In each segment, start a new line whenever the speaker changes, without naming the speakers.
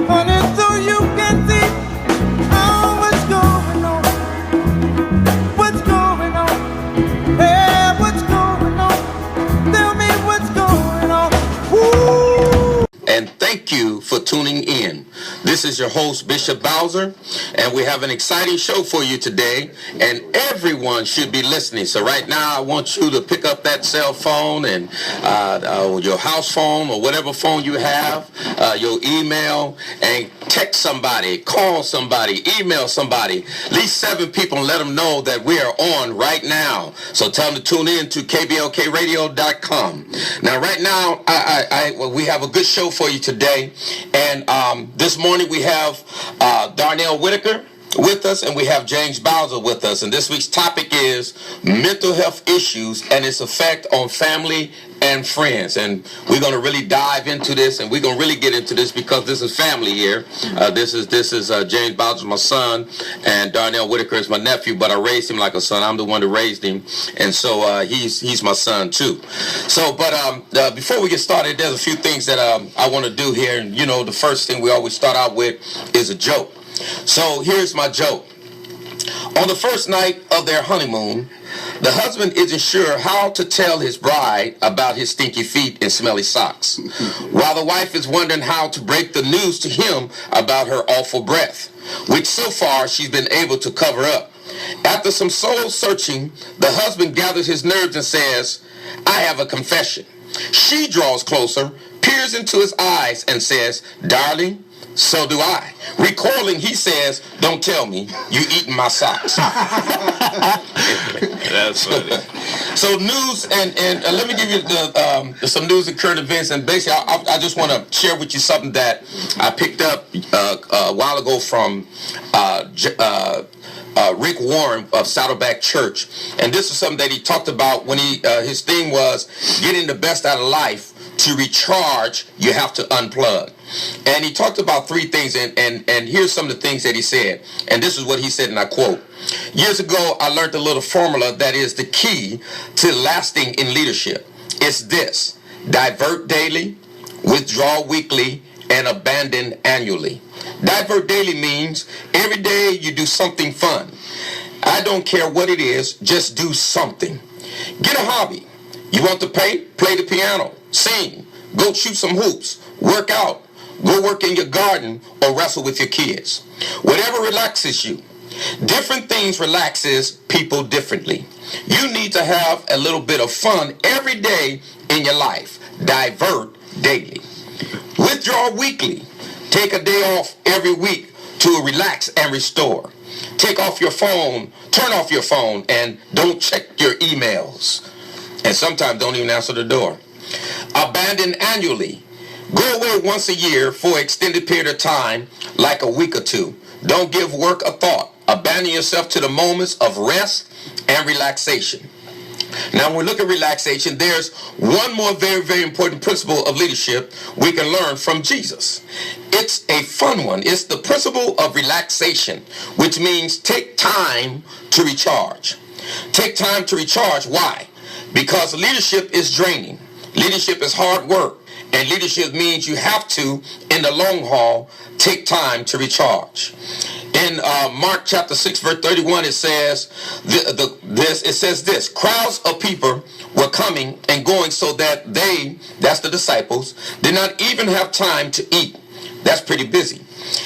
honey, so you can see what's going on. What's going on? Hey, what's going on? Tell me what's going on. Woo!
And thank you for tuning in. This is your host, Bishop Bowser, and we have an exciting show for you today, and everyone should be listening. So right now, I want you to pick up that cell phone and your house phone or whatever phone you have, your email, and text somebody, call somebody, email somebody, at least 7 people, and let them know that we are on right now. So tell them to tune in to kblkradio.com. Now, right now, we have a good show for you today, and this morning we have Darnell Whitaker with us, and we have James Bowser with us, and this week's topic is mental health issues and its effect on family and friends. And we're going to really dive into this, and we're going to really get into this because this is family here. This is James Bowser, my son, and Darnell Whitaker is my nephew, but I raised him like a son. I'm the one that raised him, and so he's my son too. So, but before we get started, there's a few things that I want to do here, and you know, the first thing we always start out with is a joke. So here's my joke. On the first night of their honeymoon, the husband isn't sure how to tell his bride about his stinky feet and smelly socks, while the wife is wondering how to break the news to him about her awful breath, which so far she's been able to cover up. After some soul searching, the husband gathers his nerves and says, "I have a confession." She draws closer, peers into his eyes, and says, "Darling, so do I." Recoiling, he says, "Don't tell me, you eating my socks."
That's funny.
So news, and let me give you some news and current events. And basically, I just want to share with you something that I picked up a while ago from Rick Warren of Saddleback Church. And this is something that he talked about when his theme was getting the best out of life. To recharge, you have to unplug. And he talked about 3 things, and here's some of the things that he said. And this is what he said, and I quote, "Years ago, I learned a little formula that is the key to lasting in leadership. It's this: divert daily, withdraw weekly, and abandon annually." Divert daily means every day you do something fun. I don't care what it is, just do something. Get a hobby. You want to play the piano, sing, go shoot some hoops, work out, go work in your garden, or wrestle with your kids. Whatever relaxes you. Different things relaxes people differently. You need to have a little bit of fun every day in your life. Divert daily. Withdraw weekly. Take a day off every week to relax and restore. Take off your phone, turn off your phone, and don't check your emails. And sometimes don't even answer the door. Abandon annually. Go away once a year for an extended period of time, like a week or 2. Don't give work a thought. Abandon yourself to the moments of rest and relaxation. Now, when we look at relaxation, there's one more very, very important principle of leadership we can learn from Jesus. It's a fun one. It's the principle of relaxation, which means take time to recharge. Take time to recharge. Why? Because leadership is draining. Leadership is hard work. And leadership means you have to, in the long haul, take time to recharge. In Mark chapter 6, verse 31, it says this: crowds of people were coming and going so that they, that's the disciples, did not even have time to eat. That's pretty busy.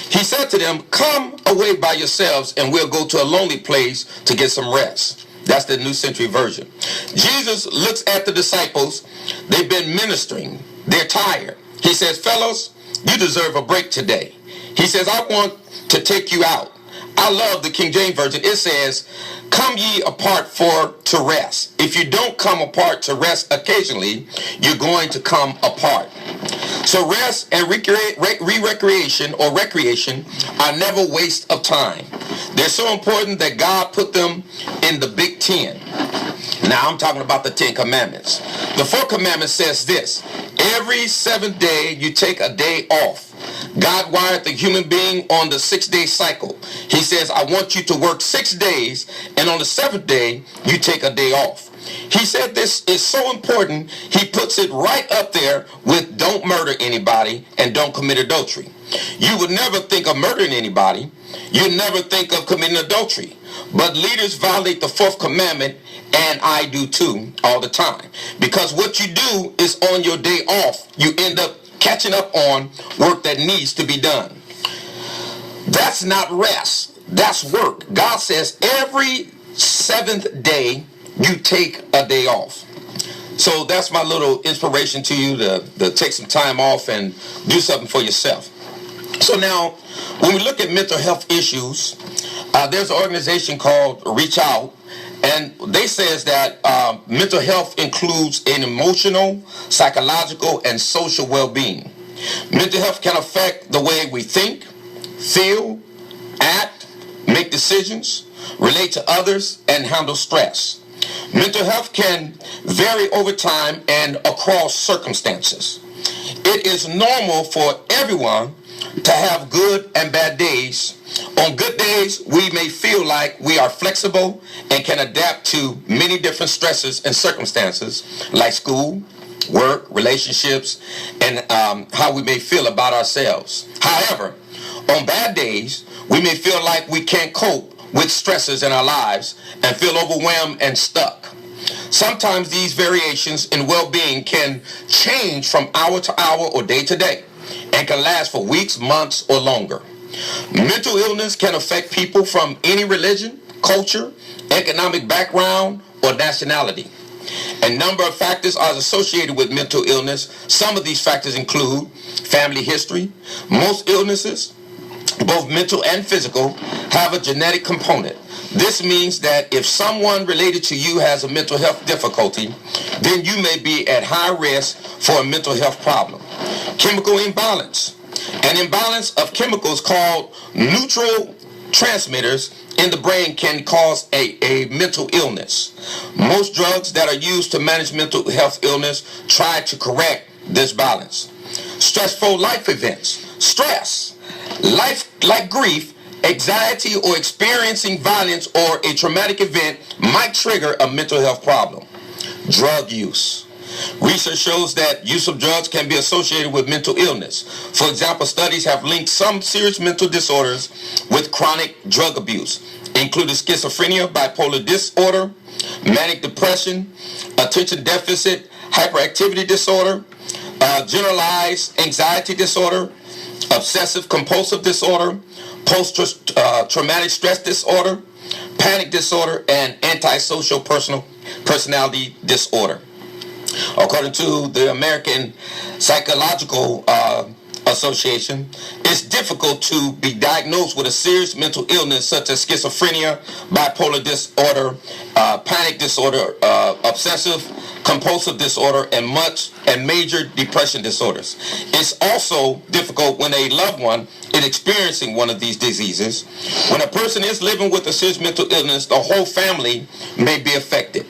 He said to them, "Come away by yourselves and we'll go to a lonely place to get some rest." That's the New Century Version. Jesus looks at the disciples. They've been ministering. They're tired. He says, "Fellows, you deserve a break today." He says, "I want to take you out." I love the King James Version. It says, "Come ye apart to rest." If you don't come apart to rest occasionally, you're going to come apart. So rest and recreation are never waste of time. They're so important that God put them in the Big Ten. Now I'm talking about the 10 Commandments. The 4th commandment says this: every 7th day you take a day off. God wired the human being on the 6-day cycle. He says, "I want you to work 6 days, and on the 7th day, you take a day off." He said this is so important, he puts it right up there with don't murder anybody and don't commit adultery. You would never think of murdering anybody. You'd never think of committing adultery. But leaders violate the fourth commandment, and I do too, all the time. Because what you do is on your day off, you end up catching up on work that needs to be done. That's not rest. That's work. God says every seventh day you take a day off. So that's my little inspiration to you to take some time off and do something for yourself. So now, when we look at mental health issues, there's an organization called Reach Out, and they says that mental health includes an emotional, psychological, and social well-being. Mental health can affect the way we think, feel, act, make decisions, relate to others, and handle stress. Mental health can vary over time and across circumstances. It is normal for everyone to have good and bad days. On good days, we may feel like we are flexible and can adapt to many different stresses and circumstances like school, work, relationships, and how we may feel about ourselves. However, on bad days, we may feel like we can't cope with stresses in our lives and feel overwhelmed and stuck. Sometimes these variations in well-being can change from hour to hour or day to day and can last for weeks, months, or longer. Mental illness can affect people from any religion, culture, economic background, or nationality. A number of factors are associated with mental illness. Some of these factors include family history. Most illnesses, both mental and physical, have a genetic component. This means that if someone related to you has a mental health difficulty, then you may be at high risk for a mental health problem. Chemical imbalance. An imbalance of chemicals called neurotransmitters in the brain can cause a mental illness. Most drugs that are used to manage mental health illness try to correct this balance. Stressful life events. Stress, life like grief, anxiety, or experiencing violence or a traumatic event might trigger a mental health problem. Drug use. Research shows that use of drugs can be associated with mental illness. For example, studies have linked some serious mental disorders with chronic drug abuse, including schizophrenia, bipolar disorder, manic depression, attention deficit, hyperactivity disorder, generalized anxiety disorder, obsessive compulsive disorder, post-traumatic stress disorder, panic disorder, and antisocial personality disorder. According to the American Psychological Association, it's difficult to be diagnosed with a serious mental illness such as schizophrenia, bipolar disorder, panic disorder, obsessive compulsive disorder, and major depression disorders. It's also difficult when a loved one is experiencing one of these diseases. When a person is living with a serious mental illness, the whole family may be affected.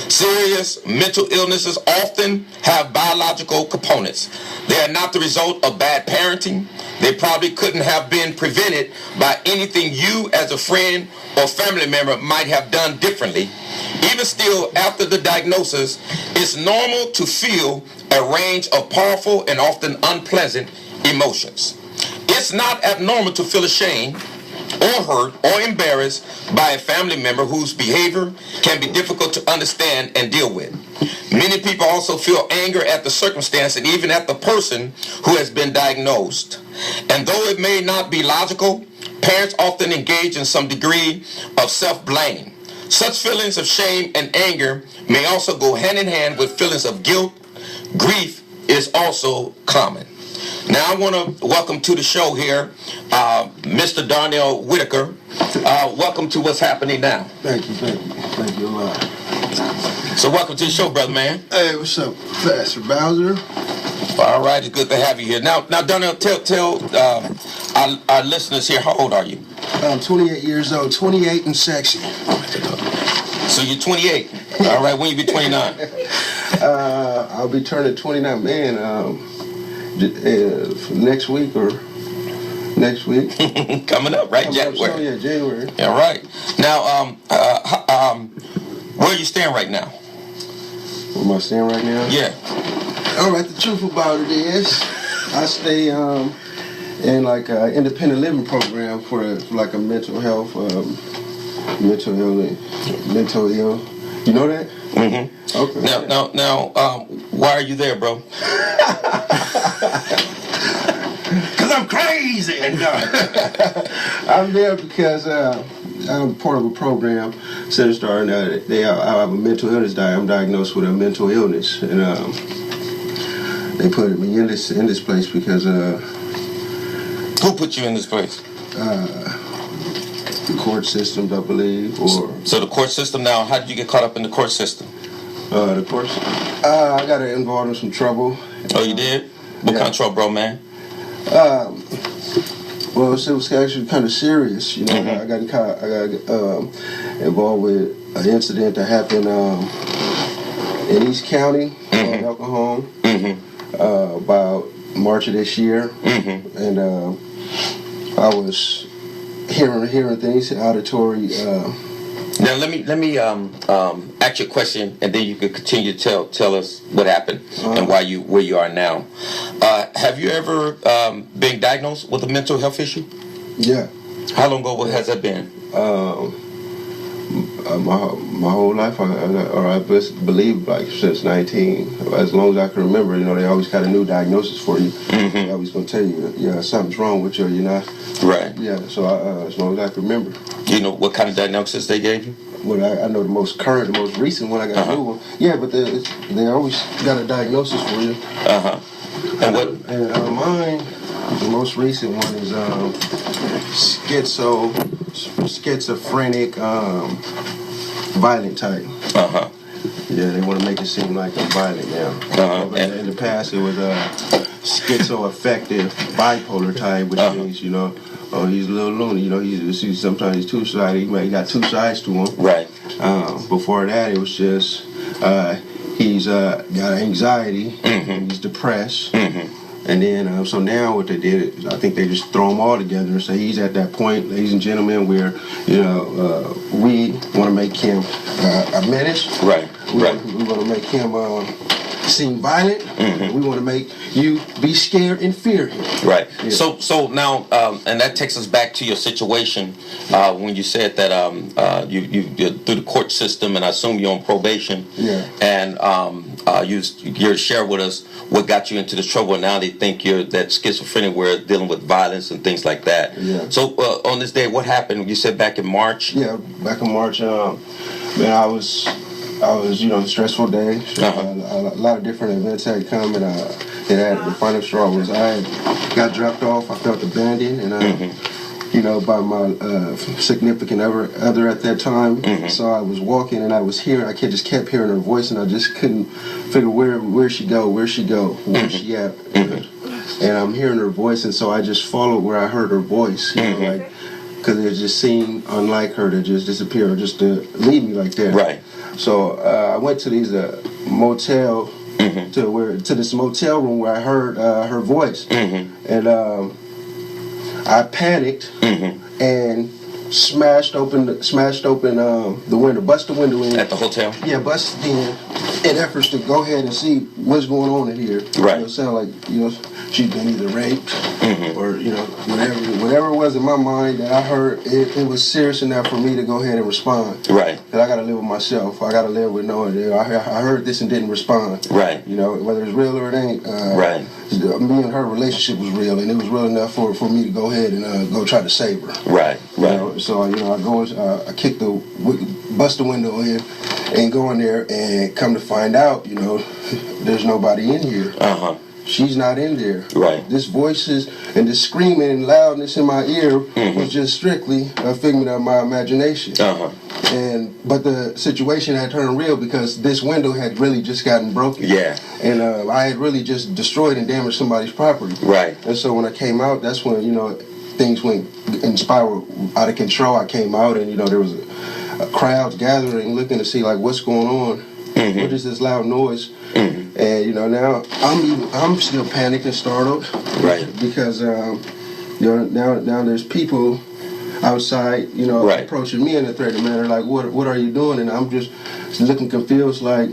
Serious mental illnesses often have biological components. They are not the result of bad parenting. They probably couldn't have been prevented by anything you as a friend or family member might have done differently. Even still, after the diagnosis, it's normal to feel a range of powerful and often unpleasant emotions. It's not abnormal to feel ashamed or hurt or embarrassed by a family member whose behavior can be difficult to understand and deal with. Many people also feel anger at the circumstance and even at the person who has been diagnosed. And though it may not be logical, parents often engage in some degree of self-blame. Such feelings of shame and anger may also go hand in hand with feelings of guilt. Grief is also common. Now I want to welcome to the show here Mr. Darnell Whitaker. Welcome to What's Happening Now.
Thank you a lot.
So welcome to the show, brother man.
Hey, what's up, Pastor Bowser?
All right, it's good to have you here. Now Darnell, tell our listeners here, how old are you?
I'm 28 years old, 28 and sexy.
So you're 28. All right, when you be 29?
I'll be turning 29, man, next week.
Coming up, right? January.
Yeah, January.
All right. Now, where are you staying right now?
What am I saying right now?
Yeah.
All right, the truth about it is, I stay in like an independent living program for like a mental health, mental ill. You know that?
Mm-hmm.
Okay.
Now, why are you there, bro?
Cause I'm crazy. I'm there because I'm part of a program. Center Star, and I have a mental illness. I'm diagnosed with a mental illness, and they put me in this place because
Who put you in this place?
the court systems, I believe, or
So the court system. Now, how did you get caught up in the court system?
the courts. I got involved in some trouble.
Oh, you did? What kind of trouble, bro, man?
Well, it was actually kind of serious. You know, I got involved with an incident that happened in East County, alcohol, about March of this year, and I was hearing things, auditory.
Now let me ask you a question, and then you can continue to tell us what happened and where you are now. Have you ever been diagnosed with a mental health issue?
Yeah.
How long ago has that been?
My whole life, I believe, like since 19, as long as I can remember. You know, they always got a new diagnosis for you. They always gonna tell you, yeah, something's wrong with you. You're not
Right.
Yeah. So as long as I can remember.
You know what kind of diagnosis they gave you?
Well, I know the most current, the most recent one. I got a new one. Yeah, but they always got a diagnosis for you.
And what?
And mine, the most recent one is schizophrenic, violent type. Yeah, they want to make it seem like I'm violent now. And in the past, it was schizoaffective, bipolar type, which means, you know, oh, he's a little loony. You know, sometimes he's two-sided. He got two sides to him.
Right.
Before that, it was just he's got anxiety. And he's depressed. And then, so now what they did is, I think they just throw them all together and say he's at that point, ladies and gentlemen, where, you know, we want to make him a menace.
Right.
We want to make him seem violent. We want to make you be scared and fear him.
Right.
Yeah.
So now, and that takes us back to your situation when you said that you're through the court system, and I assume you're on probation.
Yeah.
And you share with us what got you into this trouble. Now they think you're that schizophrenic, where dealing with violence and things like that.
Yeah.
So on this day, what happened? You said back in March.
Yeah, back in March, man, I was, you know, stressful day. A lot of different events had come, and the final straw was I got dropped off. I felt abandoned, and you know, by my significant other at that time. So I was walking, and I was hearing. I just kept hearing her voice, and I just couldn't figure where she go, where's she at. And I'm hearing her voice, and so I just followed where I heard her voice. You know, like, because it just seemed unlike her to just disappear or just to leave me like that.
Right.
So I went to these motel to this motel room where I heard her voice, and I panicked and smashed open the window, bust the window in
At the hotel.
Yeah, busted in efforts to go ahead and see what's going on in here.
Right.
You know, it sounded like, you know, she'd been either raped or, you know, whatever it was in my mind that I heard, it was serious enough for me to go ahead and respond.
Right.
That I got to live with myself. I got to live with knowing that I heard this and didn't respond.
Right.
You know, whether it's real or it ain't.
Right.
Me and her relationship was real, and it was real enough for me to go ahead and go try to save her.
Right.
You know, so, you know, I kick bust the window in and go in there, and come to find out, you know, there's nobody in here. She's not in there.
Right.
This voices and this screaming and loudness in my ear was just strictly a figment of my imagination. But the situation had turned real because this window had really just gotten broken.
Yeah.
And I had really just destroyed and damaged somebody's property.
Right.
And so when I came out, that's when, you know, things went and spiraled out of control. I came out, and, you know, there was a crowd gathering looking to see, like, what's going on. What is this loud noise? And, you know, now I'm still panicked and startled.
Right.
Because you know, now there's people outside, you know, approaching me in a threatening manner, like, what are you doing? And I'm just looking confused, like,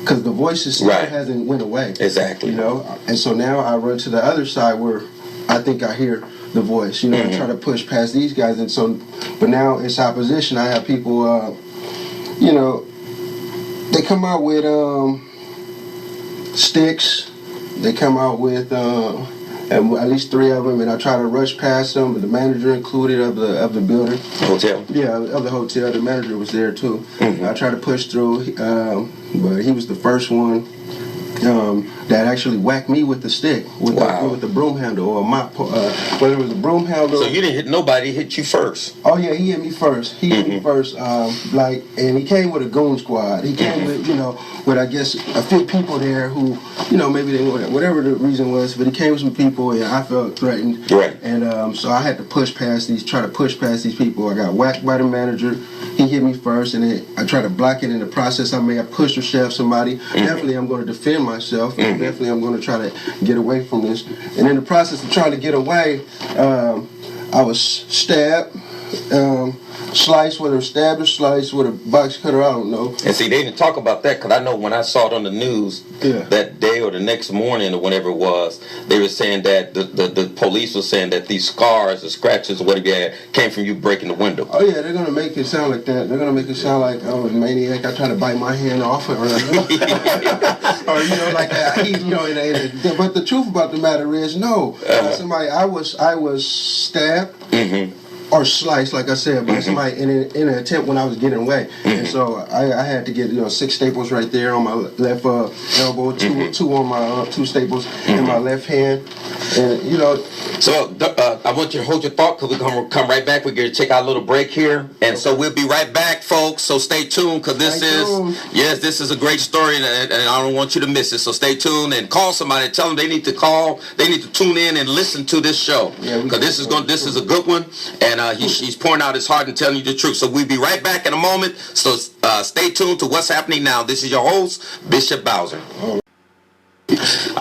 because the voices still hasn't went away.
Exactly.
You know, and so now I run to the other side where I think I hear the voice. You know, I try to push past these guys, and so, but now it's opposition. I have people, you know, they come out with sticks. They come out with at least 3 of them, and I try to rush past them. But the manager included of the building,
hotel.
Yeah, of the hotel. The manager was there too. I tried to push through, but he was the first one that actually whacked me with the stick, with the broom handle or a mop. Whether it was a broom handle.
So you didn't hit nobody; hit you first.
Oh yeah, he hit me first. He hit me first. And he came with a goon squad. He came with I guess a few people there who, maybe they whatever the reason was, but he came with some people, and I felt threatened.
Right.
And so I had to try to push past these people. I got whacked by the manager. He hit me first, and then I tried to block it. In the process, I may have pushed or shoved somebody. Definitely, I'm going to defend myself. Definitely, I'm going to try to get away from this. And in the process of trying to get away, I was stabbed, sliced, whether stabbed or sliced with a box cutter, I don't know.
And see, they didn't talk about that because I know when I saw it on the news that day or the next morning or whenever it was, they were saying that the police was saying that these scars or scratches or whatever you had came from you breaking the window.
Oh yeah, they're gonna make it sound like that. They're gonna make it sound like I was a maniac. I tried to bite my hand off, or like that. But the truth about the matter is, no, I was stabbed. Or sliced, like I said, by somebody in an attempt when I was getting away. And so I had to get 6 staples right there on my left elbow, two on my 2 staples in my left hand, and
So I want you to hold your thought because we're going to come right back. We're going to take our little break here. And so we'll be right back, folks. So stay tuned because this is a great story and I don't want you to miss it. So stay tuned and call somebody and tell them they need to call. They need to tune in and listen to this show because this is a good one. And he's pouring out his heart and telling you the truth. So we'll be right back in a moment. So stay tuned to what's happening now. This is your host, Bishop Bowser.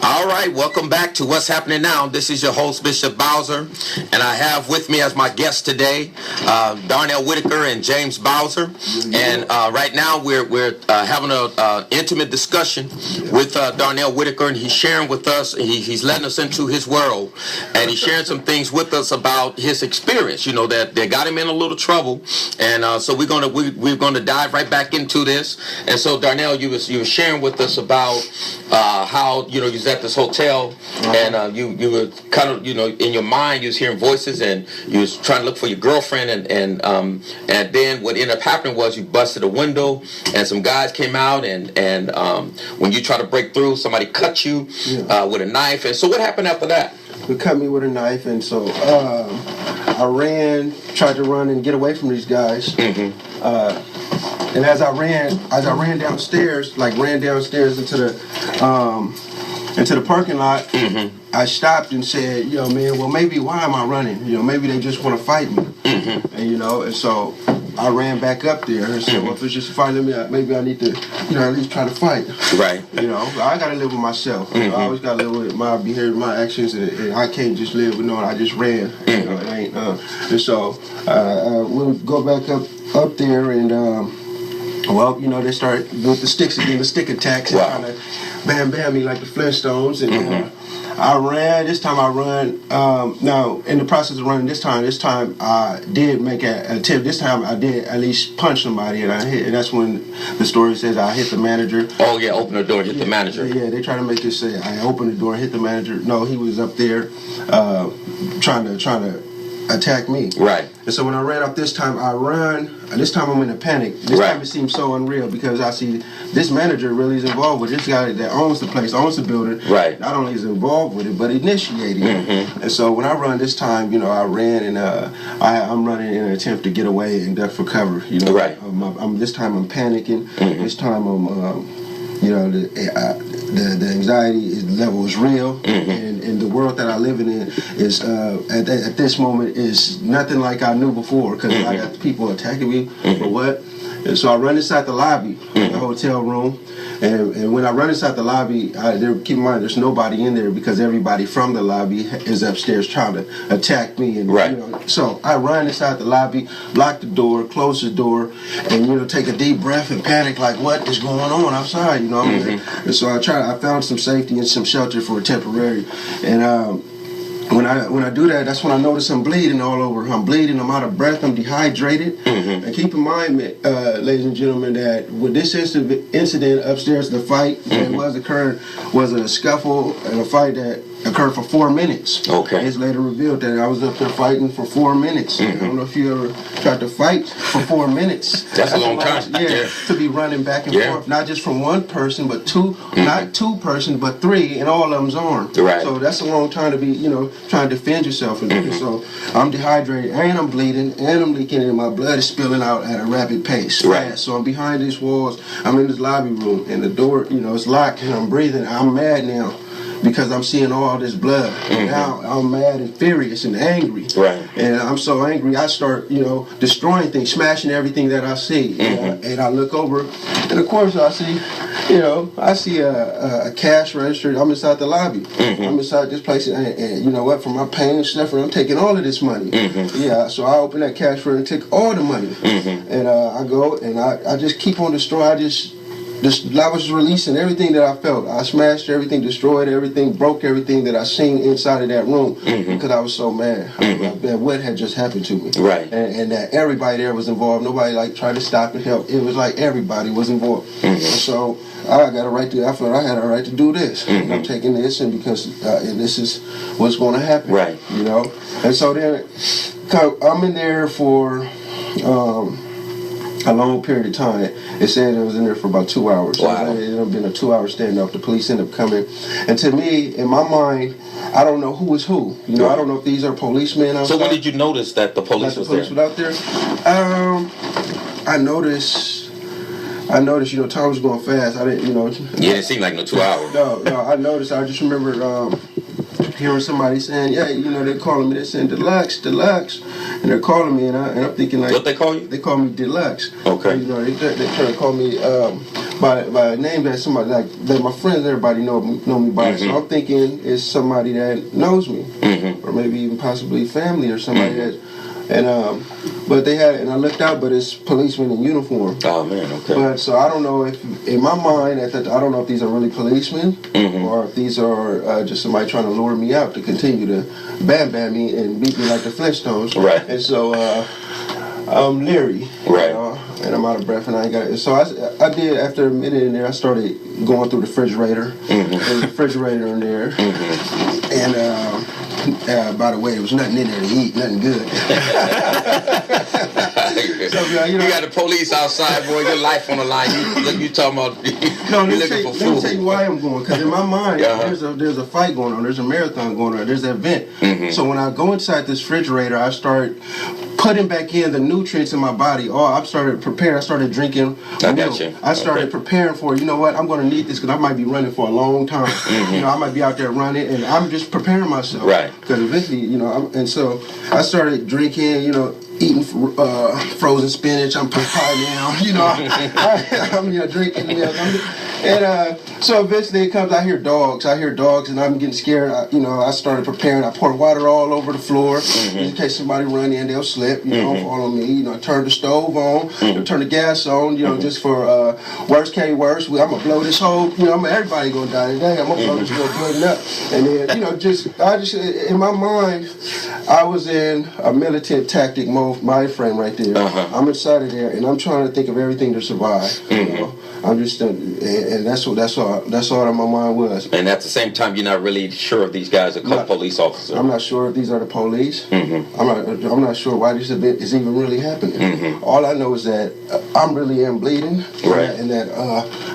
All right, welcome back to What's Happening Now. This is your host, Bishop Bowser, and I have with me as my guests today, Darnell Whitaker and James Bowser. And right now we're having an intimate discussion with Darnell Whitaker, and he's sharing with us. He's letting us into his world, and he's sharing some things with us about his experience. That got him in a little trouble, and so we're gonna dive right back into this. And so Darnell, you were sharing with us about how you was at this hotel and you were kind of in your mind you was hearing voices and you was trying to look for your girlfriend and then what ended up happening was you busted a window and some guys came out and when you try to break through somebody cut you with a knife. And so what happened after that?
They cut me with a knife, and so I tried to run and get away from these guys. And as I ran downstairs into the parking lot, I stopped and said, man, well, maybe why am I running? Maybe they just want to fight me. And so I ran back up there and said, well, if it's just a fight, maybe I need to, at least try to fight.
Right.
I got to live with myself. I always got to live with my behavior, my actions, and I can't just live with knowing I just ran. It ain't. And so we'll go back up there and, they start with the sticks again, the stick attacks, and kind of bam me like the Flintstones. And I ran. This time I run. Now, in the process of running this time I did make an attempt. This time I did at least punch somebody, and I hit. And that's when the story says I hit the manager.
Oh yeah, open the door, hit the manager.
Yeah, they try to make it say I opened the door and hit the manager. No, he was up there trying to attack me.
Right.
And so when I ran up this time, this time I'm in a panic. This time it seems so unreal because I see this manager really is involved with it. This guy that owns the place, owns the building.
Right.
Not only is involved with it, but initiating it. And so when I run this time, I ran and I'm running in an attempt to get away and duck for cover.
Right.
This time I'm panicking. This time I'm the anxiety level is real, and the world that I live in is at this moment is nothing like I knew before because I got people attacking me or what. And so I run inside the lobby of the hotel room, And when I run inside the lobby, keep in mind there's nobody in there because everybody from the lobby is upstairs trying to attack me. And
right.
So I run inside the lobby, lock the door, close the door, and take a deep breath and panic like, what is going on outside? And so I found some safety and some shelter for a temporary. And when I do that, that's when I notice I'm bleeding all over. I'm bleeding, I'm out of breath, I'm dehydrated. And keep in mind, ladies and gentlemen, that with this incident upstairs, the fight that was occurring was a scuffle and a fight that occurred for 4 minutes.
Okay.
It's later revealed that I was up there fighting for 4 minutes. I don't know if you ever tried to fight for 4 minutes.
That's a long time.
Yeah, to be running back and forth, not just from one person, but two, not two persons, but three, and all of them's armed.
Right.
So that's a long time to be, trying to defend yourself. And so I'm dehydrated, and I'm bleeding, and I'm leaking, and my blood is spilling out at a rapid pace.
Right.
Fast. So I'm behind these walls. I'm in this lobby room, and the door, it's locked, and I'm breathing. I'm mad now, because I'm seeing all this blood. And now I'm mad and furious and angry.
Right.
And I'm so angry, I start, destroying things, smashing everything that I see. And I look over, and of course I see, I see a cash register. I'm inside the lobby. I'm inside this place, and you know what? For my pain and suffering, I'm taking all of this money. Yeah, so I open that cash register and take all the money. And I go, and I just keep on destroying. I was releasing everything that I felt. I smashed everything, destroyed everything, broke everything that I seen inside of that room because I was so mad that what had just happened to me.
Right.
And that everybody there was involved. Nobody tried to stop and help. It was like everybody was involved. And so I got a right to. I felt I had a right to do this. And I'm taking this, and because and this is what's going to happen.
Right.
And so then I'm in there for. A long period of time. It said it was in there for about 2 hours.
Wow.
So it ended up being a 2-hour standoff. The police ended up coming. And to me, in my mind, I don't know who is who. I don't know if these are policemen outside.
So when did you notice that the police was there?
out there? I noticed, time was going fast. I didn't,
Yeah, it seemed like no 2 hours.
No, I noticed. I just remember hearing somebody saying, yeah, they're calling me, they're saying Deluxe, and they're calling me, and I'm thinking like,
what they call you?
They call me Deluxe.
Okay.
They try to call me by a name that somebody that my friends, everybody know me by. So I'm thinking it's somebody that knows me, or maybe even possibly family or somebody that. And but they had, and I looked out, but it's policemen in uniform.
Oh man, okay.
But so I don't know if, in my mind, I don't know if these are really policemen or if these are just somebody trying to lure me out to continue to bam me and beat me like the Flintstones.
Right.
And so I'm leery.
Right.
And I'm out of breath, and I ain't got it. So I did, after a minute in there, I started going through the refrigerator. There's a refrigerator in there. And by the way, there was nothing in there to eat, nothing good. So,
you got the police outside, boy. Your life on the line. You talking about?
Let me tell you why I'm going. Because in my mind, there's a fight going on. There's a marathon going on. There's an event. So when I go inside this refrigerator, I start putting back in the nutrients in my body. I started preparing. I started drinking milk. I started preparing for, I'm going to need this because I might be running for a long time. I might be out there running, and I'm just preparing myself.
Right.
Because eventually, and so I started drinking, eating frozen spinach. I'm pie now, I'm drinking milk. And so eventually it comes. I hear dogs, and I'm getting scared. I started preparing. I poured water all over the floor in case somebody run in, they'll slip. Fall on me. I turned the stove on, turn the gas on. Just for worst case worst, I'm gonna blow this whole. Everybody gonna die today. I'm gonna blow this whole building up. And then I just in my mind, I was in a militant tactic mode, my frame right there. I'm inside of there, and I'm trying to think of everything to survive. I'm just, and that's all that my mind was.
And at the same time, you're not really sure if these guys are police officers.
I'm not sure if these are the police. I'm not sure why this event is even really happening. All I know is that I'm really am bleeding,
right?
And that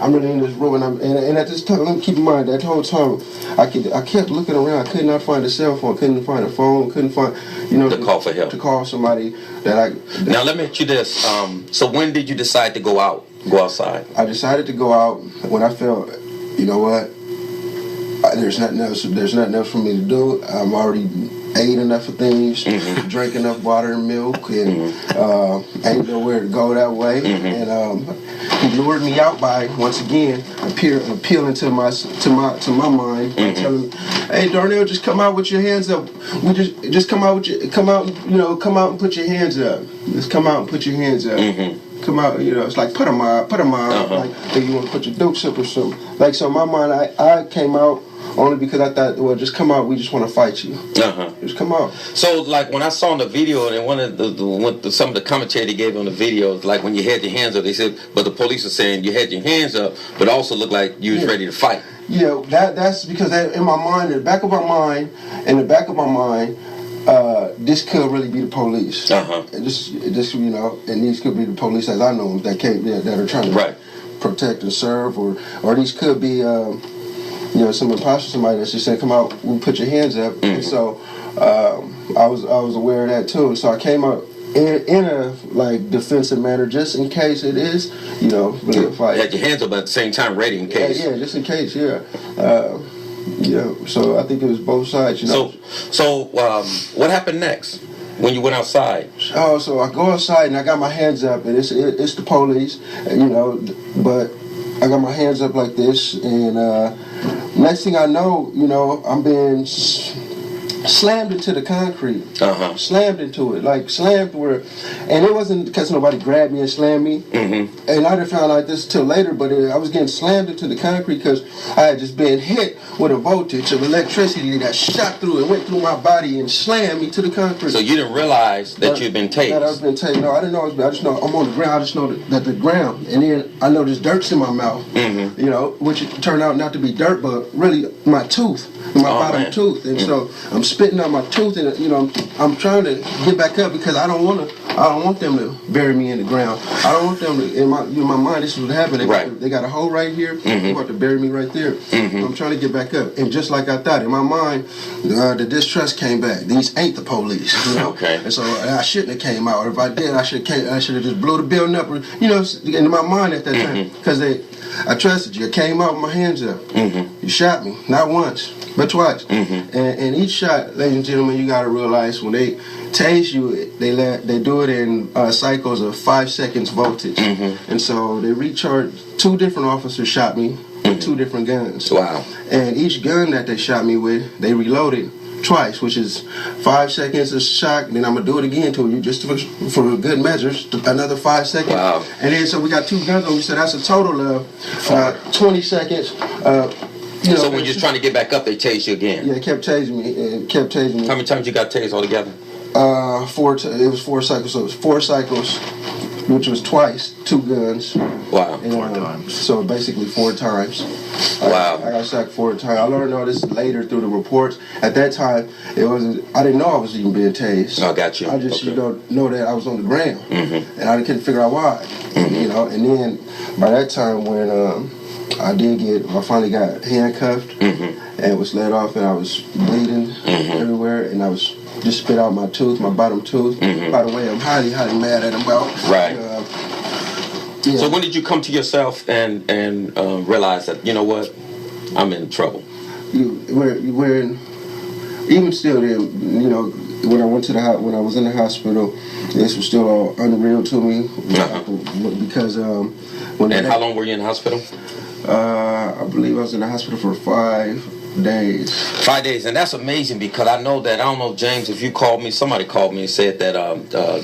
I'm really in this room, and at this time, keep in mind that whole time, I kept looking around. I could not find a cell phone. Couldn't find a phone. Couldn't find,
to call for help.
To call somebody
Now let me ask you this. So when did you decide to go outside?
I decided to go out when I felt, there's nothing else for me to do. I'm already ate enough of things, drank enough water and milk, and ain't nowhere to go that way. And he lured me out by once again appealing to my mind by telling me, "Hey, Darnell, just come out with your hands up. We just come out and put your hands up. Just come out and put your hands up." Come out, it's like put 'em out, like if you want to put your dukes up or something. Like, so in my mind, I came out only because I thought, well, just come out, we just want to fight you. Just come out.
So, like, when I saw in the video, and one of some of the commentary they gave on the video, like when you had your hands up, they said, but the police are saying you had your hands up, but also looked like you was ready to fight.
Yeah, that's because in my mind, in the back of my mind, this could really be the police. And this, and these could be the police as I know them that are trying to protect and serve, or these could be, some imposter, somebody that's just saying, "Come out, we'll put your hands up." And so I was aware of that too. And so I came out in a defensive manner, just in case it is, really a fight.
You had your hands up, but at the same time ready in case.
Yeah, just in case. So I think it was both sides.
So what happened next when you went outside?
Oh, so I go outside and I got my hands up, and it's the police, but I got my hands up like this, and next thing I know, I'm being slammed into the concrete. Slammed into it, slammed where, and it wasn't because nobody grabbed me and slammed me. And I didn't find out this till later, but I was getting slammed into the concrete because I had just been hit with a voltage of electricity that shot through and went through my body and slammed me to the concrete.
So you didn't realize that you'd been tased?
That I was been tased. No, I didn't know. I just know I'm on the ground. I just know that the ground, and then I know there's dirt's in my mouth. Which it turned out not to be dirt, but really my tooth, my bottom tooth, and so I'm spitting out my tooth, and I'm trying to get back up because I don't want them to bury me in the ground. I don't want them to, in my mind, this is what happened. They got a hole right here. They're about to bury me right there. I'm trying to get back up, and just like I thought, in my mind, the distrust came back. These ain't the police. And so I shouldn't have came out. Or if I did, I should have just blew the building up. In my mind at that time, because I trusted you. I came out with my hands up. You shot me, not once, but twice. And each shot, ladies and gentlemen, you got to realize when they tase you, they do it in cycles of 5 seconds voltage. And so they recharge. 2 different officers shot me with 2 different guns.
Wow.
And each gun that they shot me with, they reloaded twice, which is 5 seconds of shock. Then I'm gonna do it again to you, just for good measures, another 5 seconds.
Wow. And
then so we got 2 guns on me, so that's a total of 20 seconds.
So when you're trying to get back up, they tased you again?
Yeah, it kept tasing me.
How many times you got tased altogether?
4. It was 4 cycles. So it was 4 cycles, which was twice, 2 guns.
Wow.
And,
4 times.
So basically 4 times.
Wow.
I got sacked 4 times. I learned all this later through the reports. At that time, I didn't know I was even being tased.
I got you.
I just know that I was on the ground, and I couldn't figure out why. And then by that time when I finally got handcuffed and was let off, and I was bleeding everywhere, and I was just spit out my tooth, my bottom tooth. By the way, I'm highly, highly mad at him about.
Right. So when did you come to yourself and realize that, you know what, I'm in trouble?
Even still, then, when I when I was in the hospital, this was still all unreal to me because
how long were you in the hospital?
I believe I was in the hospital for 5 days.
5 days, and that's amazing because I don't know, James, if you called me, somebody called me and said that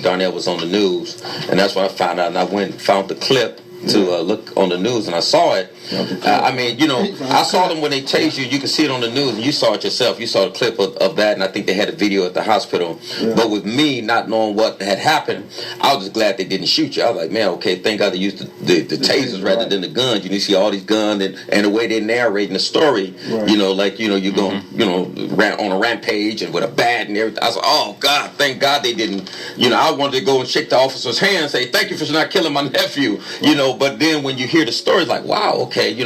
Darnell was on the news, and that's when I found out, and I went and found the clip to look on the news, and I saw it. I saw them when they tased you. You can see it on the news, and you saw it yourself. You saw the clip of that, and I think they had a video at the hospital. But with me not knowing what had happened, I was just glad they didn't shoot you. I was like, man, okay, thank God they used the tasers rather than the guns. You see all these guns, and the way they're narrating the story, you're going, on a rampage and with a bat and everything. I was like, oh God, thank God they didn't. I wanted to go and shake the officer's hand and say, thank you for not killing my nephew. But then when you hear the story, it's like, wow, okay, they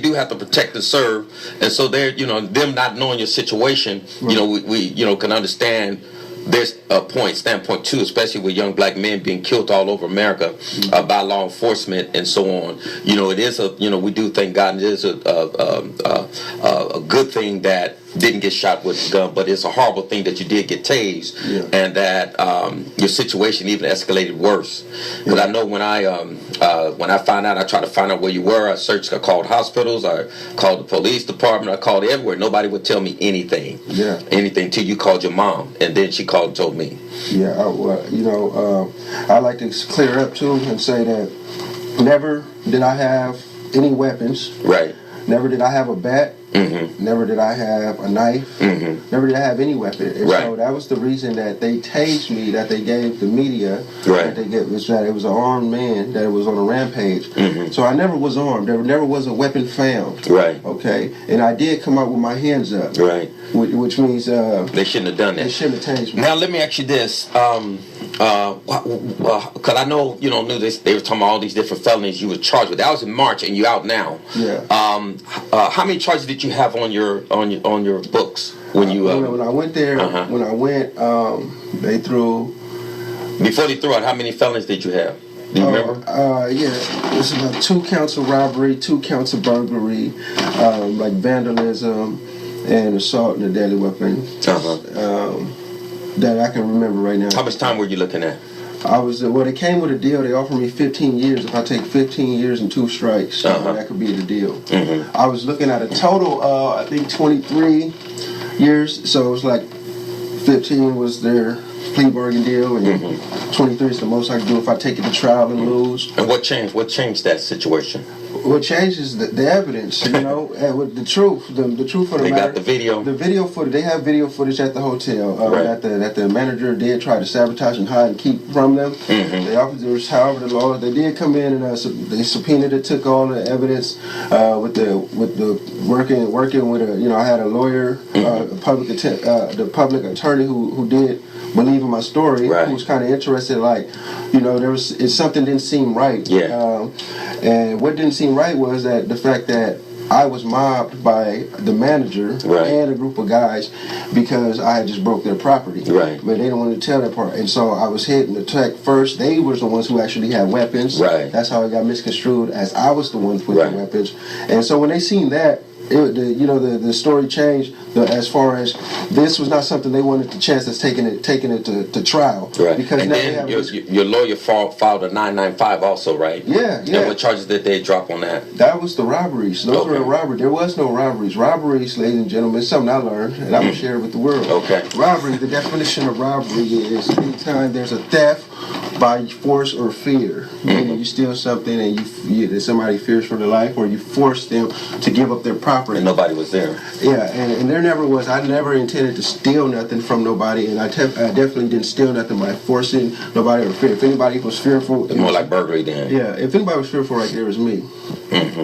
do have to protect and serve, and so they're, them not knowing your situation, we can understand. There's a standpoint too, especially with young black men being killed all over America by law enforcement and so on. It is we do thank God, and it is a good thing that didn't get shot with a gun, but it's a horrible thing that you did get tased, and that your situation even escalated worse. Because I know when I found out, I tried to find out where you were. I called hospitals, I called the police department, I called everywhere. Nobody would tell me anything. Anything till you called your mom, and then she called and told me.
I like to clear up too and say that never did I have any weapons.
Right.
Never did I have a bat. Never did I have a knife. Never did I have any weapon. And so that was the reason that they tased me, that they gave the media, that they gave, was that it was an armed man that was on a rampage. So I never was armed. There never was a weapon found.
Right.
Okay. And I did come out with my hands up.
Right.
Which means
they shouldn't have done that.
They shouldn't have tased me.
Now let me ask you this. Because I know you don't know this. They were talking about all these different felonies you were charged with. That was in March, and you out now.
Yeah.
How many charges did you have on your books when you?
When I went there, they threw.
Before they threw out, how many felonies did you have? Do you remember?
It's about 2 counts of robbery, 2 counts of burglary, like vandalism, and assault and a deadly weapon. That I can remember right now.
How much time were you looking at?
They came with a deal. They offered me 15 years. If I take 15 years and 2 strikes, that could be the deal. I was looking at a total, I think 23 years. So it was like 15 was their plea bargain deal, and 23 is the most I could do if I take it to trial and lose.
And what changed? What changed that situation?
What changes the evidence, and with the truth, the truth of the matter. They
got the video.
The video footage. They have video footage at the hotel that the manager did try to sabotage and hide and keep from them. The officers, however, the law, they did come in and they subpoenaed it, took all the evidence with the working with a I had a lawyer, the public attorney who did believe in my story, who was kind of interested, something didn't seem right. And what didn't seem right was that the fact that I was mobbed by the manager and a group of guys because I had just broke their property. But they didn't want to tell that part. And so I was hit and attacked first. They were the ones who actually had weapons. That's how it got misconstrued, as I was the one with the weapons. And so when they seen that, the story changed as far as this was not something they wanted to chance as taking it to trial. Because
and then your lawyer filed a 995 also, right?
Yeah.
And what charges did they drop on that?
That was the robberies. Those were the robberies. There was no robberies. Robberies, ladies and gentlemen, is something I learned, and I'm going to share it with the world. Robbery, the definition of robbery is anytime there's a theft by force or fear. Meaning you steal something and somebody fears for their life, or you force them to give up their property.
And nobody was there.
And there never was. I never intended to steal nothing from nobody, and I definitely didn't steal nothing by forcing nobody or fear. If anybody was fearful,
it's more like burglary then.
Yeah, if anybody was fearful, right there was me.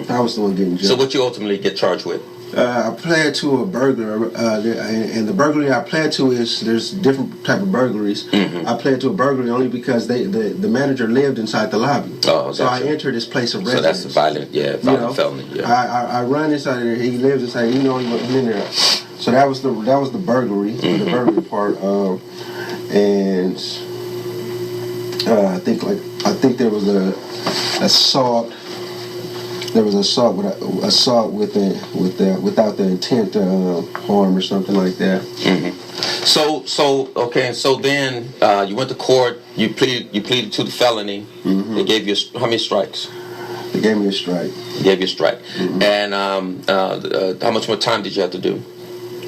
I was the one getting jumped.
So what you ultimately get charged with?
I pled to a burglar, and the burglary I pled to there's different type of burglaries. I pled to a burglary only because the manager lived inside the lobby. So I entered his place of residence.
So that's a violent felony.
I run inside there. He lives inside. He wasn't in there. So that was the burglary, the burglary part. And I think there was a assault. There was assault without the intent to harm or something like that.
So then you went to court. You pleaded to the felony. They gave you how many strikes?
They gave me a strike.
And how much more time did you have to do?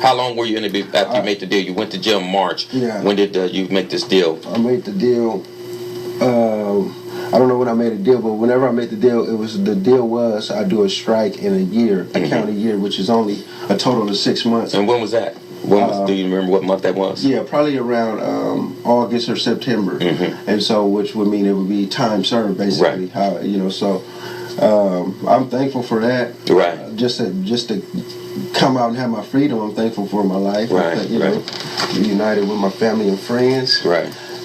How long were you in it after you made the deal? You went to jail in March. When did you make this deal?
I made the deal. I don't know when I made a deal, but whenever I made the deal, the deal was I do a strike in a year, I count a year, which is only a total of 6 months.
And when was that? Do you remember what month that was?
Yeah, probably around August or September, and so which would mean it would be time served basically. So I'm thankful for that. Just to come out and have my freedom. I'm thankful for my life. Reunited with my family and friends.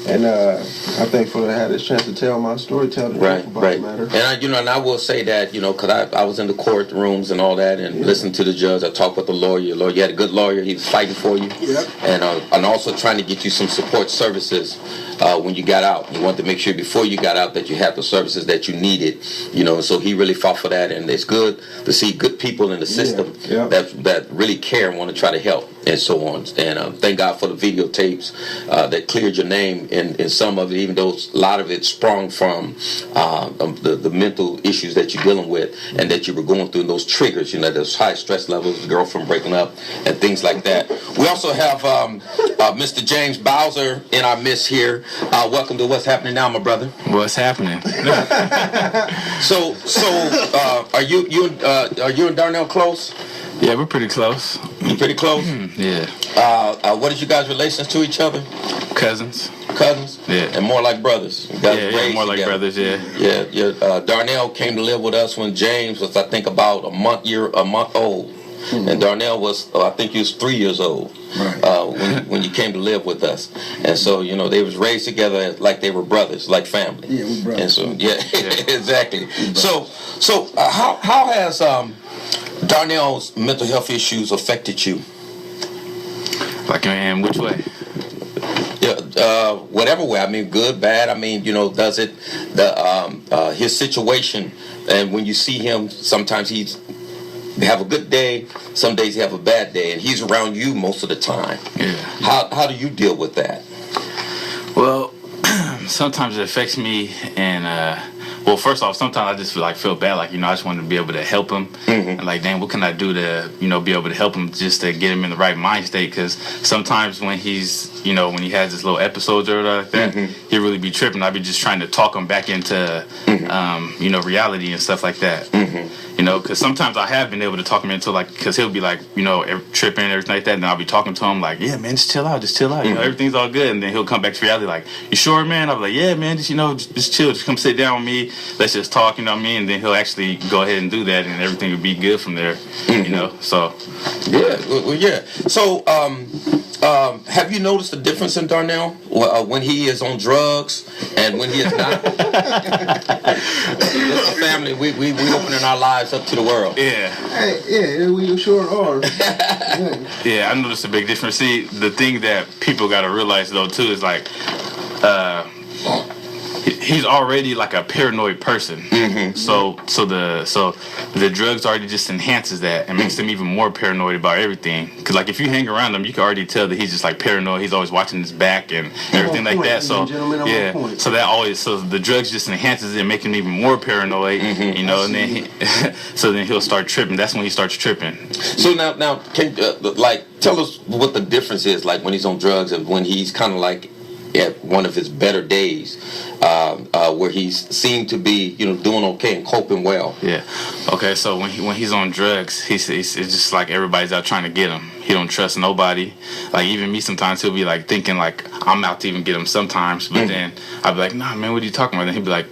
And I'm thankful that I had this chance to tell my story, tell the truth about the matter.
And I will say that, because I was in the courtrooms and all that, and listened to the judge. I talked with the lawyer. You had a good lawyer. He was fighting for you. And also trying to get you some support services when you got out. He wanted to make sure before you got out that you had the services that you needed. So he really fought for that, and it's good to see good people in the system that really care and want to try to help. and so on. And thank God for the videotapes that cleared your name in some of it, even though a lot of it sprung from the mental issues that you're dealing with and that you were going through, and those triggers, those high stress levels, the girlfriend breaking up, and things like that. We also have Mr. James Bowser in our midst here. Welcome to What's Happening Now, my brother.
What's happening?
So, are you and Darnell close?
Yeah, we're pretty close.
You pretty close?
Yeah.
What is you guys' relations to each other?
Cousins.
Cousins?
Yeah.
And more like brothers. You guys raised
more like
together.
brothers, yeah.
Yeah. Darnell came to live with us when James was, I think, about a month old. Mm-hmm. And Darnell was, I think he was 3 years old. Right. When you came to live with us. And so, they was raised together like they were brothers, like family.
Yeah, we brothers.
And so, exactly. So how has Darnell's mental health issues affected you?
Like, in which way?
Yeah, whatever way. I mean, good, bad. I mean, does it his situation, and when you see him, sometimes they have a good day, some days he have a bad day, and he's around you most of the time.
Yeah.
How do you deal with that?
Well, sometimes it affects me, and well, first off, sometimes I just feel bad, I just want to be able to help him, and dang, what can I do to be able to help him, just to get him in the right mind state? Because sometimes when he's when he has his little episodes or like that, he'll really be tripping. I'll be just trying to talk him back into reality and stuff like that. Because sometimes I have been able to talk him into because he'll be tripping and everything like that, and I'll be talking to him yeah, man, just chill out, everything's all good, and then he'll come back to reality you sure, man? I'll be like, yeah, man, just chill, just come sit down with me, let's just talk, and then he'll actually go ahead and do that, and everything will be good from there, so.
Yeah. So, have you noticed the difference in Darnell when he is on drugs and when he is not? As a family, we opening our lives up to the world.
Yeah.
Hey, we sure are.
Yeah, I noticed a big difference. See, the thing that people got to realize though too is he's already a paranoid person. So the drugs already just enhances that and makes him even more paranoid about everything. Because if you hang around him, you can already tell that he's just paranoid. He's always watching his back and everything like that. So so the drugs just enhances it and make him even more paranoid. And then then he'll start tripping. That's when he starts tripping. So
now can tell us what the difference is when he's on drugs and when he's kind of at one of his better days, where he's seemed to be, doing okay and coping well.
Yeah. Okay. So when he's on drugs, it's just everybody's out trying to get him. He don't trust nobody. Even me, sometimes he'll be thinking I'm out to even get him sometimes. But then I'll be like, nah, man, what are you talking about? Then he'll be like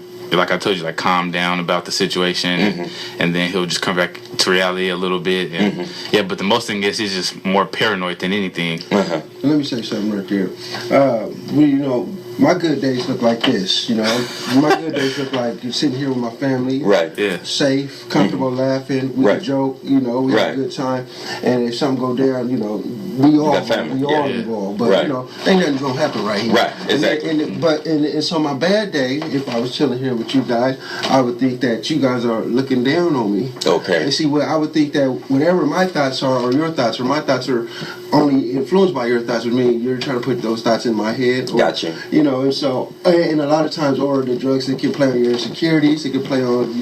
I told you, calm down about the situation, and then he'll just come back to reality a little bit. And yeah, but the most thing is he's just more paranoid than anything.
Let me say something right there. My good days look like this. My good days look like sitting here with my family,
right? Yeah,
safe, comfortable, laughing. We can joke. We have a good time. And if something go down, we all involved. But ain't nothing gonna happen right here.
Right, exactly.
And so my bad day, if I was chilling here with you guys, I would think that you guys are looking down on me.
Okay.
And see, I would think that whatever my thoughts are, or your thoughts, or my thoughts are only influenced by your thoughts. With me, you're trying to put those thoughts in my head.
Gotcha.
And so, and a lot of times, or the drugs, they can play on your insecurities. They can play on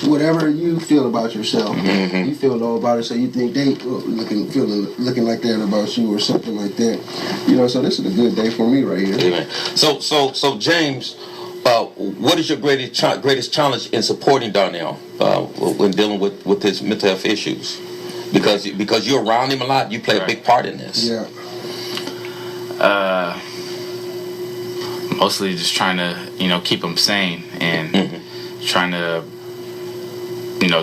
whatever you feel about yourself. You feel low about it, so you think they looking like that about you, or something like that. So this is a good day for me right here.
Amen. So James, what is your greatest challenge in supporting Darnell when dealing with his mental health issues? Because you're around him a lot, you play a big part in this.
Yeah.
Mostly just trying to, keep him sane and trying to,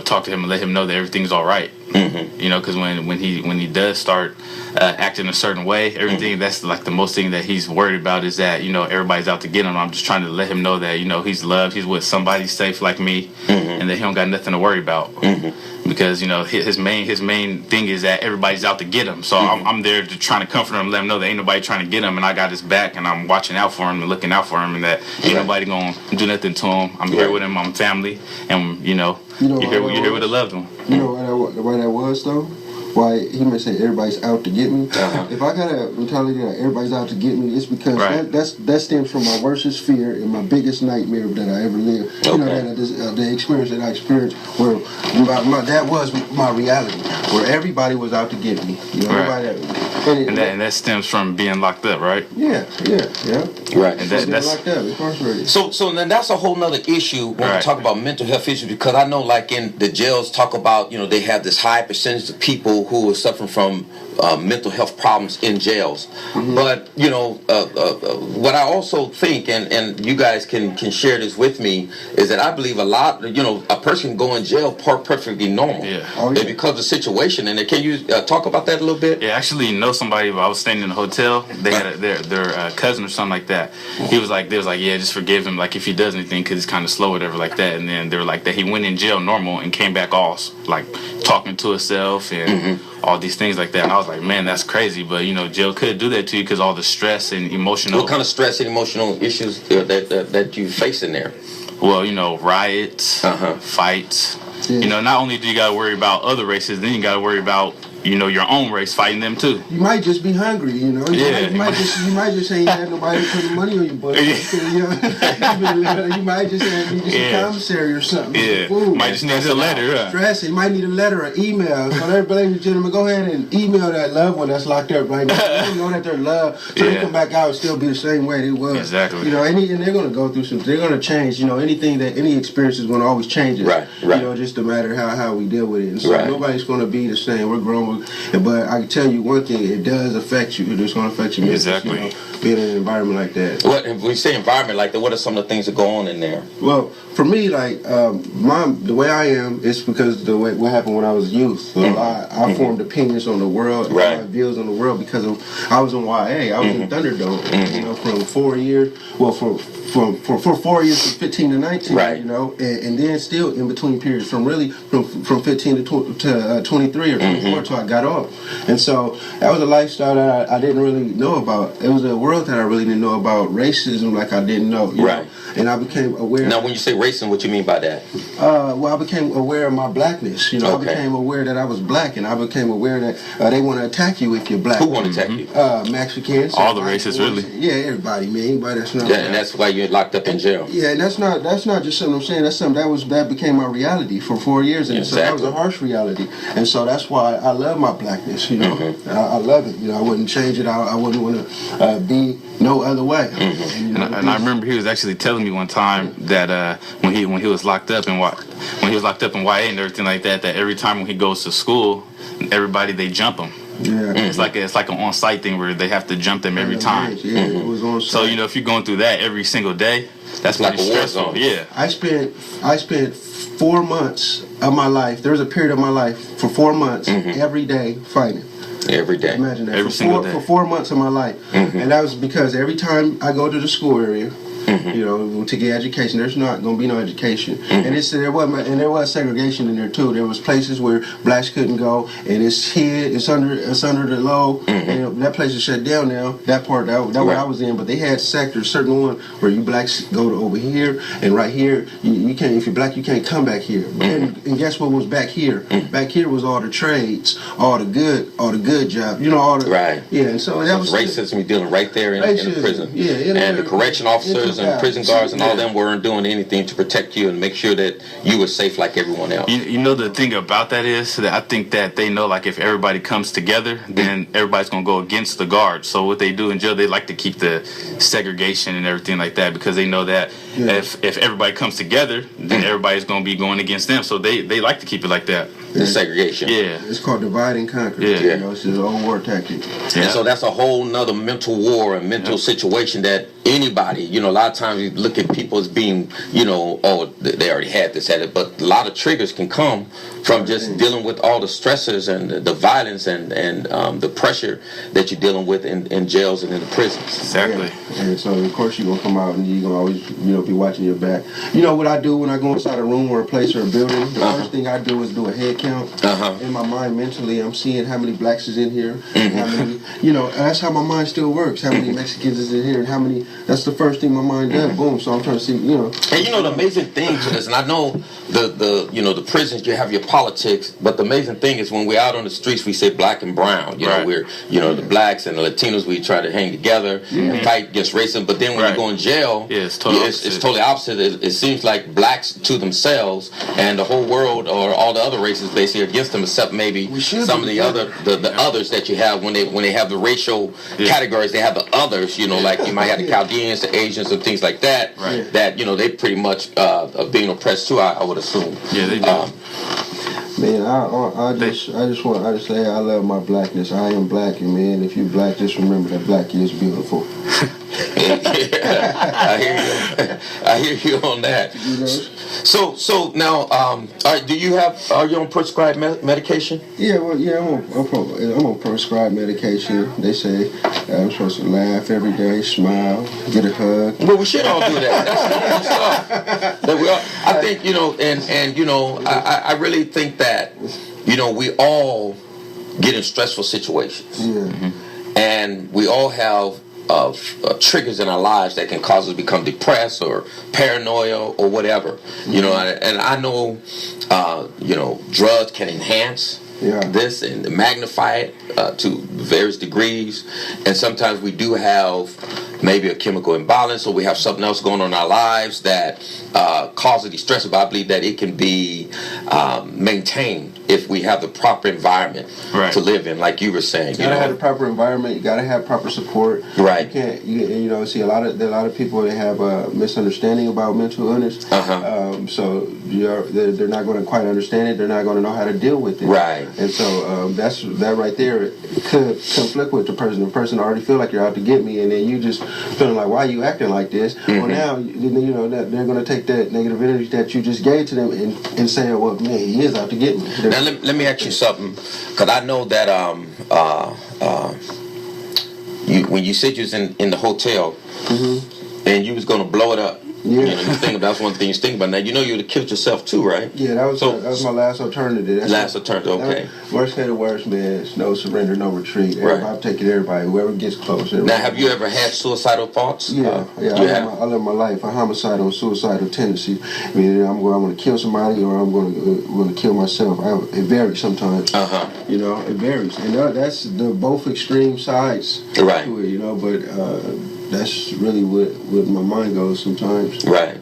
talk to him and let him know that everything's all right. Because when he does start acting a certain way, everything that's the most thing that he's worried about is that everybody's out to get him. I'm just trying to let him know that he's loved, he's with somebody safe like me, and that he don't got nothing to worry about. Because his main thing is that everybody's out to get him. So I'm there to trying to comfort him, let him know that ain't nobody trying to get him, and I got his back, and I'm watching out for him and looking out for him, and that ain't nobody gonna do nothing to him. I'm here with him, I'm family, and you're here with a loved one.
You know why that was though? why he may say everybody's out to get me. If I got a mentality that everybody's out to get me, it's because that stems from my worstest fear and my biggest nightmare that I ever lived. You know, the experience that I experienced where that was my reality, where everybody was out to get me. You know,
and that stems from being locked up, right?
Yeah.
Right.
And that's locked up, incarcerated.
So then that's a whole nother issue when we talk about mental health issues, because I know like in the jails talk about, you know, they have this high percentage of people who are suffering from mental health problems in jails. But, you know, what I also think, and you guys can share this with me, is that I believe a lot, you know, a person can go in jail perfectly normal. And because of the situation. And can you talk about that a little bit?
Yeah, actually know somebody. I was staying in a hotel. They had their cousin or something like that. They was like, yeah, just forgive him, like if he does anything, because he's kind of slow or whatever like that. And then they were like that he went in jail normal and came back all like talking to himself and all these things like that. And I was like, man, that's crazy. But you know, jail could do that to you because all the stress and emotional.
What kind of stress and emotional issues that you face in there?
Well, you know, riots, fights. You know, not only do you got to worry about other races, then you got to worry about, you know, your own race fighting them too.
You might just be hungry, you know. You might just ain't had nobody putting money on your butt. You might just need some commissary or something.
Food. Might just need a letter.
Stress. You might need a letter or email. So, ladies and gentlemen, go ahead and email that loved one that's locked up right now. They don't know that they're loved, so they come back out and still be the same way they was.
Exactly.
You know, and they're going to go through some. They're going to change. You know, any experience is going to always change it.
Right.
You know, just a matter how we deal with it. And so nobody's going to be the same. We're grown. But I can tell you one thing, it does affect you. It's going to affect you.
Exactly.
You know, being in an environment like that.
What, if we say environment like that, what are some of the things that go on in there?
Well, for me, like, the way I am, it's because what happened when I was youth. So I formed opinions on the world, my views on the world, because I was in YA. I was in Thunderdome, you know, from 4 years, well, for 4 years from 15 to 19, you know, and then still in between periods from 15 to 23 or 24 until I got off. And so that was a lifestyle that I didn't really know about. It was a world that I really didn't know about, racism like I didn't know. You know? And I became aware.
Now, when you say racism, what you mean by that?
Well, I became aware of my blackness. You know, I became aware that I was black, and I became aware that they want to attack you if you're black.
Who want to attack you?
Mexicans.
All the races, really.
Yeah, everybody, man. Anybody that's not.
Yeah, and that's why you're locked up in jail.
Yeah, and that's not just something I'm saying. That's something that became my reality for 4 years, and so that was a harsh reality. And so that's why I love my blackness. You know, I love it. You know, I wouldn't change it. I wouldn't want to be no other way.
And I remember he was actually telling me one time that when he was locked up in YA and everything like that, that every time when he goes to school, everybody they jump him.
Yeah,
it's like an on-site thing where they have to jump them every time.
Yeah, it was on-site.
So you know, if you're going through that every single day, that's
like
pretty
a war
stressful.
zone.
Yeah,
I spent 4 months of my life. There was a period of my life for 4 months every day fighting.
Every day.
Imagine that.
Every single day.
For 4 months of my life. And that was because every time I go to the school area, you know, to get education, there's not going to be no education. And there was segregation in there too. There was places where blacks couldn't go, and it's under the low. And that place is shut down now. That part, that what I was in, but they had sectors, certain one where you blacks go to over here, and right here you can't. If you're black, you can't come back here. And guess what was back here? Back here was all the trades, all the good jobs. You know, all the yeah. And so that was
racism. You're dealing right there in the prison.
Yeah,
and the correction officers and prison guards and all them weren't doing anything to protect you and make sure that you were safe like everyone else.
You know, the thing about that is that I think that they know, like, if everybody comes together, then everybody's going to go against the guards. So what they do in jail, they like to keep the segregation and everything like that, because they know that if everybody comes together, then everybody's going to be going against them. So they like to keep it like that.
The segregation.
Yeah.
It's called divide and conquer.
Yeah.
You know, it's just an old war tactic.
Yeah. And so that's a whole nother mental war and mental situation that anybody, you know, a lot of times you look at people as being, you know, oh, they already had this, had it, but a lot of triggers can come from just dealing with all the stressors and the violence and the pressure that you're dealing with in jails and in the prisons.
Exactly.
Yeah. And so, of course, you're going to come out and you're going to always, you know, be watching your back. You know what I do when I go inside a room or a place or a building? The first thing I do is do a head count. In my mind, mentally, I'm seeing how many blacks is in here, how many, you know, that's how my mind still works. How many Mexicans is in here, and how many, that's the first thing my mind up, boom. So I'm trying to see, you know.
And you know the amazing thing to this, and I know the prisons, you have your politics, but the amazing thing is when we're out on the streets, we say black and brown. You know, we're the blacks and the Latinos, we try to hang together and fight against racism. But then when you go in jail, it's totally opposite. It seems like blacks to themselves and the whole world or all the other races basically against them, except maybe some of the others that you have when they have the racial categories. They have the others. You know, like you might have the Chaldeans, the Asians, and things like that. Right. That they pretty much are being oppressed too. I would assume. Yeah, they do.
Man, I just want to say I love my blackness. I am black, and man, if you black, just remember that black is beautiful.
I hear you on that. You know? So now, are you on prescribed medication?
Yeah, well, yeah, I'm on prescribed medication. They say I'm supposed to laugh every day, smile, get a hug.
Well, we should all do that. That's stuff. But I think I really think that we all get in stressful situations.
Yeah.
Mm-hmm. And we all have triggers in our lives that can cause us to become depressed or paranoia or whatever. Mm-hmm. And I know drugs can enhance this and magnify it to various degrees, and sometimes we do have maybe a chemical imbalance or we have something else going on in our lives that causes these stresses, but I believe that it can be maintained if we have the proper environment to live in, like you were saying.
You gotta have the proper environment. You gotta have proper support.
Right.
You can't. See a lot of people that have a misunderstanding about mental illness. So they're not going to quite understand it. They're not going to know how to deal with it.
Right.
And so that right there could conflict with the person. The person already feel like you're out to get me, and then you just feeling like, why are you acting like this? Mm-hmm. Well, now that they're going to take that negative energy that you just gave to them and say, well, man, he is out to get me.
Now let me ask you something, because I know that when you said you was in the hotel and you was going to blow it up.
Yeah.
That's one thing you think about. Now, you would have killed yourself too, right?
Yeah, that was my last alternative.
Okay.
Worst case to worst, man, it's no surrender, no retreat. I'm taking everybody, whoever gets close.
Now, have you ever had suicidal thoughts?
Yeah. I live my life, a homicidal and suicidal tendency. I mean, I'm going to kill somebody or I'm going to kill myself. It varies sometimes. It varies. And that's the both extreme sides to it, but... that's really what my mind goes sometimes.
Right.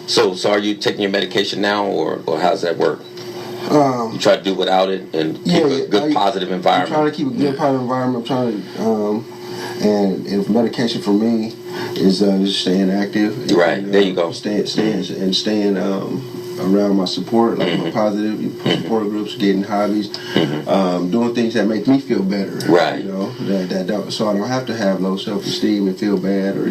So are you taking your medication now, or how's that work? You try to do without it and keep a good positive environment.
I'm trying to keep a good positive environment. I'm trying to, and medication for me is just staying active.
Right. There you go.
Staying around my support, like my positive support groups, getting hobbies, doing things that make me feel better.
Right.
So I don't have to have low self-esteem and feel bad, or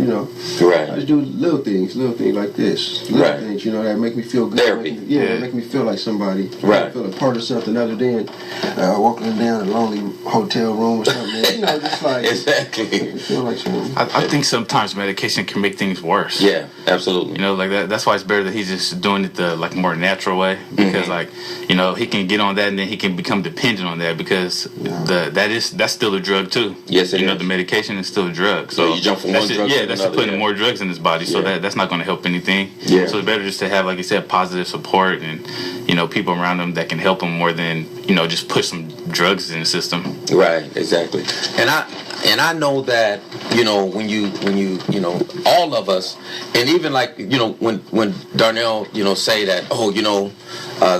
Right.
I just do little things like this, things that make me feel good.
Therapy.
That make me feel like somebody.
Right.
I feel a part of something other than walking down a lonely hotel room or something. Just like
exactly.
Feel like something.
I think sometimes medication can make things worse.
Yeah, absolutely.
Like that. That's why it's better that he's just doing it the more natural way, because he can get on that and then he can become dependent on that, because that's still a drug too.
Yes, it is.
The medication is still a drug. So
you jump from one drug to another.
That's just putting more drugs in his body. So that's not going to help anything.
Yeah.
So it's better just to have, like you said, positive support and people around him that can help him more than just push some drugs in the system.
Right. Exactly. And I know that when you all of us, and even like when Darnell say that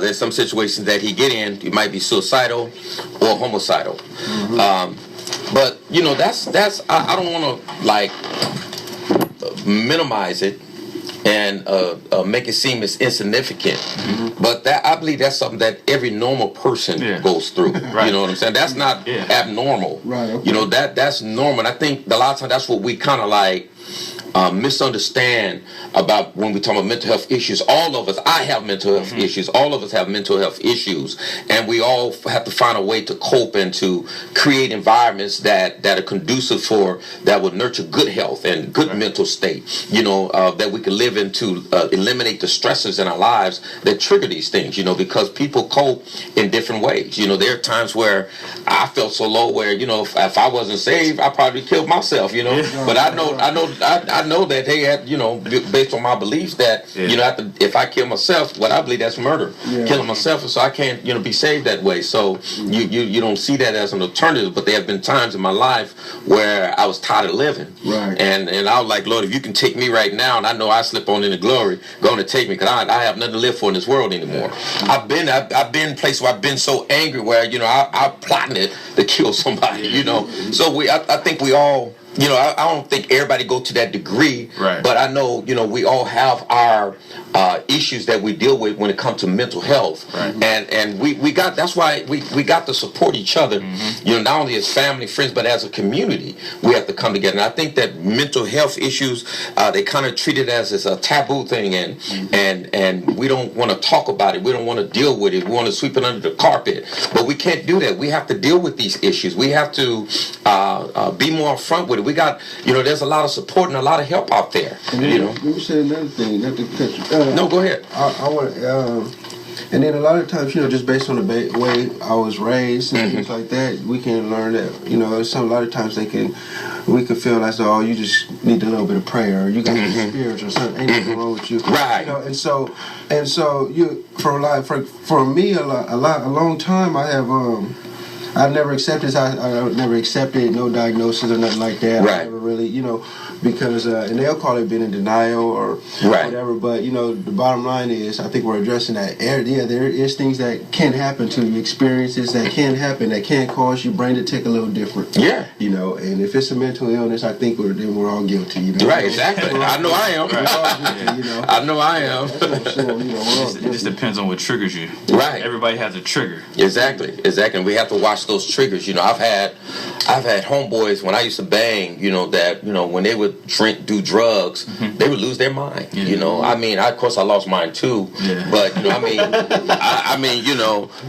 there's some situations that he get in, you might be suicidal or homicidal, but that's I don't want to minimize it and make it seem as insignificant, but that I believe that's something that every normal person goes through. Right. You know what I'm saying? That's not abnormal.
Right. Okay.
That's normal. And I think a lot of times that's what we kind of misunderstand about when we talk about mental health issues. All of us, I have mental health issues. All of us have mental health issues, and we all have to find a way to cope and to create environments that are conducive that will nurture good health and good mental state. That we can live in to eliminate the stressors in our lives that trigger these things. Because people cope in different ways. There are times where I felt so low where if I wasn't saved, I probably killed myself. But I I know that they had, based on my beliefs that, if I kill myself, what I believe that's murder, killing myself, so I can't, be saved that way. So you don't see that as an alternative, but there have been times in my life where I was tired of living.
Right.
And I was like, Lord, if you can take me right now, and I know I slip on into glory, going to take me, because I have nothing to live for in this world anymore. I've been in places where I've been so angry where, I'm plotting it to kill somebody, So I think we all, I don't think everybody go to that degree,
right.
But I know, we all have our issues that we deal with when it comes to mental health,
right.
And we got, that's why we got to support each other, not only as family, friends, but as a community, we have to come together. And I think that mental health issues, they kind of treat it as a taboo thing, and we don't want to talk about it. We don't want to deal with it. We want to sweep it under the carpet, but we can't do that. We have to deal with these issues. We have to be more upfront with it. We got, there's a lot of support and a lot of help out there.
And then, let me say another thing. Not to cut you.
No, go ahead.
I want, and then a lot of times, just based on the way I was raised and things like that, we can learn that, a lot of times we can feel as though, you just need a little bit of prayer, or you got the spirits or something, ain't nothing wrong with you,
right?
And so you for me a long time I never accepted. I never accepted no diagnosis or nothing like that.
Right.
I never really, because and they'll call it being in denial or whatever. But the bottom line is, I think we're addressing that. There is things that can happen to you, experiences that can happen that can cause your brain to tick a little different.
Yeah.
And if it's a mental illness, I think we're all guilty.
Right. Exactly. I know I am.
We're all guilty,
I know I am.
It just depends on what triggers you.
Right.
Everybody has a trigger.
Exactly. And we have to watch those triggers. I've had homeboys when I used to bang, that, when they would do drugs, they would lose their mind. Of course I lost mine too.
Yeah.
But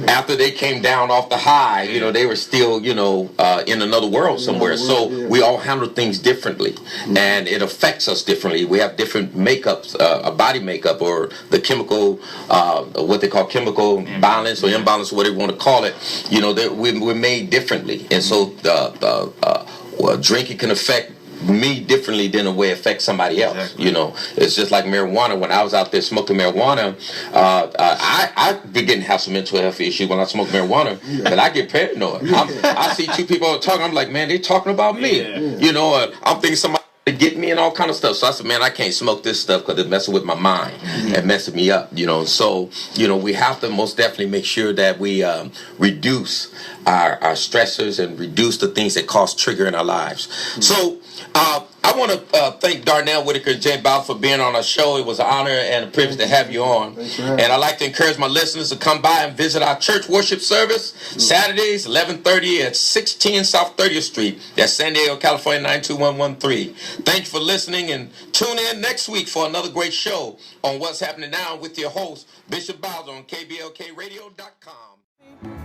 after they came down off the high, they were still, in another world somewhere. So we all handle things differently, and it affects us differently. We have different makeups, a body makeup, or the chemical, what they call chemical balance or imbalance, whatever you want to call it. We're made differently, and so drinking can affect me differently than the way it affects somebody else.
Exactly.
It's just like marijuana. When I was out there smoking marijuana, I began to have some mental health issues when I smoke marijuana, but I get paranoid. I see two people talking, I'm like, man, they talking about me. I'm thinking somebody to get me and all kind of stuff. So I said, man, I can't smoke this stuff because it's messing with my mind and messing me up. So we have to most definitely make sure that we reduce our stressors and reduce the things that cause trigger in our lives. So I want to thank Darnell, Whitaker, and Jay Bowles for being on our show. It was an honor and a privilege to have you on. And I'd like to encourage my listeners to come by and visit our church worship service Saturdays, 11:30 at 610 South 30th Street. That's San Diego, California, 92113. Thank you for listening, and tune in next week for another great show on What's Happening Now with your host, Bishop Bowles on KBLKradio.com.